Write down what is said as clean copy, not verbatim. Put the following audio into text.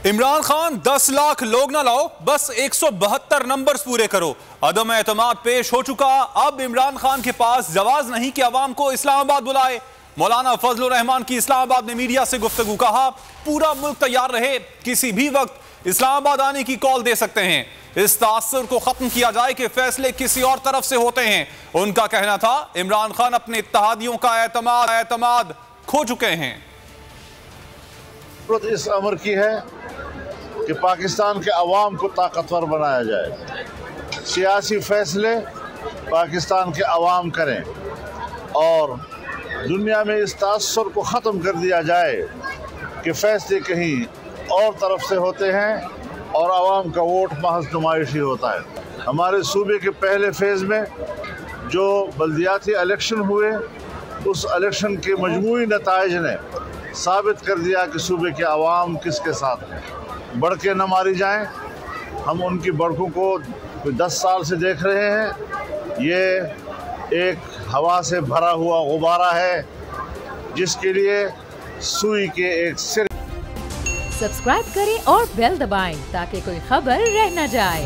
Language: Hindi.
इमरान खान 10 लाख लोग ना लाओ, बस 172 नंबर्स पूरे करो। अदम एतमाद पेश हो चुका। अब इमरान खान के पास जवाज नहीं कि अवाम को इस्लामाबाद बुलाए। मौलाना फजलुर रहमान की इस्लामाबाद में मीडिया से गुफ्तगू। कहा पूरा मुल्क तैयार रहे, किसी भी वक्त इस्लामाबाद आने की कॉल दे सकते हैं। इस तासुर को खत्म किया जाए कि फैसले किसी और तरफ से होते हैं। उनका कहना था इमरान खान अपने इत्तेहादियों का एतमाद खो चुके हैं। इस अमर की है कि पाकिस्तान के अवाम को ताकतवर बनाया जाए, सियासी फैसले पाकिस्तान के अवाम करें और दुनिया में इस तासुर को ख़त्म कर दिया जाए कि फैसले कहीं और तरफ से होते हैं और अवाम का वोट महज नुमाइशी होता है। हमारे सूबे के पहले फेज़ में जो बल्दियाती इलेक्शन हुए, उस इलेक्शन के मजमूई नताइज ने साबित कर दिया कि सूबे के अवाम किसके साथ हैं। बड़के न मारी जाएं। हम उनकी बड़कों को 10 साल से देख रहे हैं। ये एक हवा से भरा हुआ गुब्बारा है जिसके लिए सुई के एक सिर। सब्सक्राइब करें और बेल दबाएं ताकि कोई खबर रह न जाए।